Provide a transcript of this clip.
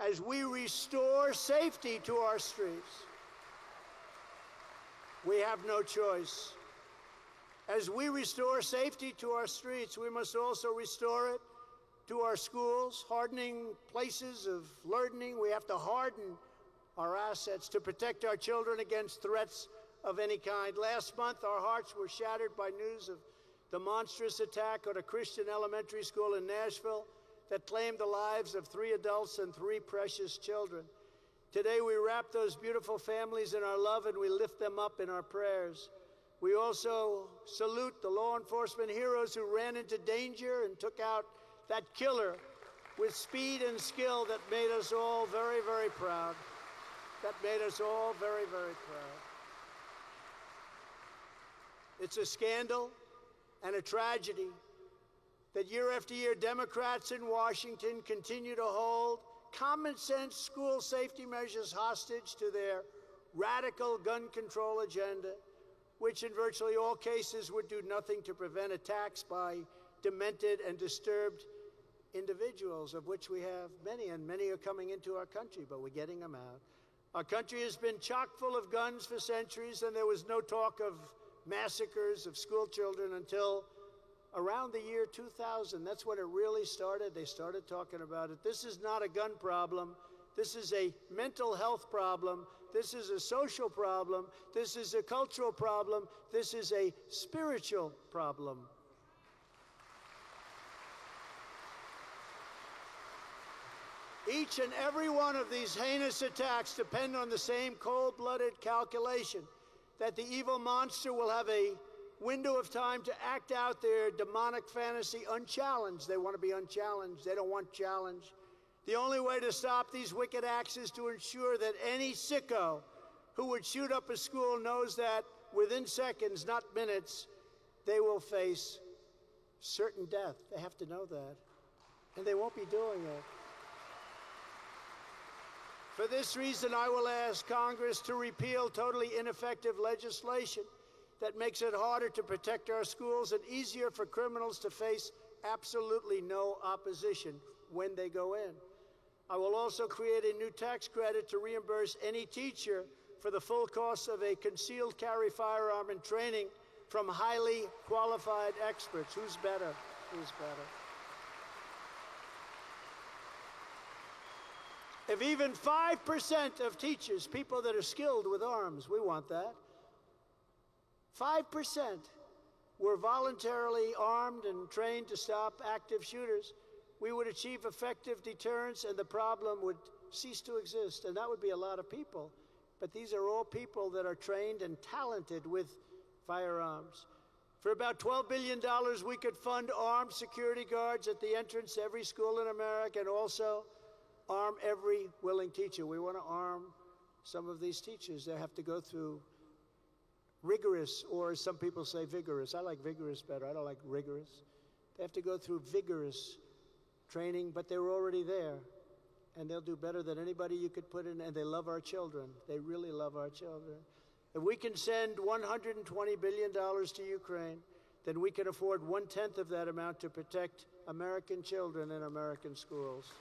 as we restore safety to our streets. We have no choice. As we restore safety to our streets, we must also restore it to our schools, hardening places of learning. We have to harden our assets to protect our children against threats of any kind. Last month, our hearts were shattered by news of the monstrous attack on a Christian elementary school in Nashville that claimed the lives of 3 adults and 3 precious children. Today, we wrap those beautiful families in our love and we lift them up in our prayers. We also salute the law enforcement heroes who ran into danger and took out that killer with speed and skill that made us all very, very proud. That made us all very, very proud. It's a scandal and a tragedy that year after year, Democrats in Washington continue to hold common sense school safety measures hostage to their radical gun control agenda, which in virtually all cases would do nothing to prevent attacks by demented and disturbed individuals, of which we have many, and many are coming into our country, but we're getting them out. Our country has been chock full of guns for centuries, and there was no talk of massacres of school children until around the year 2000. That's when it really started. They started talking about it. This is not a gun problem. This is a mental health problem. This is a social problem. This is a cultural problem. This is a spiritual problem. Each and every one of these heinous attacks depend on the same cold-blooded calculation that the evil monster will have a window of time to act out their demonic fantasy unchallenged. They want to be unchallenged. They don't want challenge. The only way to stop these wicked acts is to ensure that any sicko who would shoot up a school knows that within seconds, not minutes, they will face certain death. They have to know that. And they won't be doing it. For this reason, I will ask Congress to repeal totally ineffective legislation that makes it harder to protect our schools and easier for criminals to face absolutely no opposition when they go in. I will also create a new tax credit to reimburse any teacher for the full cost of a concealed carry firearm and training from highly qualified experts. Who's better? Who's better? If even 5% of teachers, people that are skilled with arms, we want that, 5% were voluntarily armed and trained to stop active shooters, we would achieve effective deterrence and the problem would cease to exist. And that would be a lot of people. But these are all people that are trained and talented with firearms. For about $12 billion, we could fund armed security guards at the entrance to every school in America and also arm every willing teacher. We want to arm some of these teachers. They have to go through rigorous, or as some people say, vigorous. I like vigorous better. I don't like rigorous. They have to go through vigorous training, but they're already there. And they'll do better than anybody you could put in, and they love our children. They really love our children. If we can send $120 billion to Ukraine, then we can afford 1/10 of that amount to protect American children in American schools.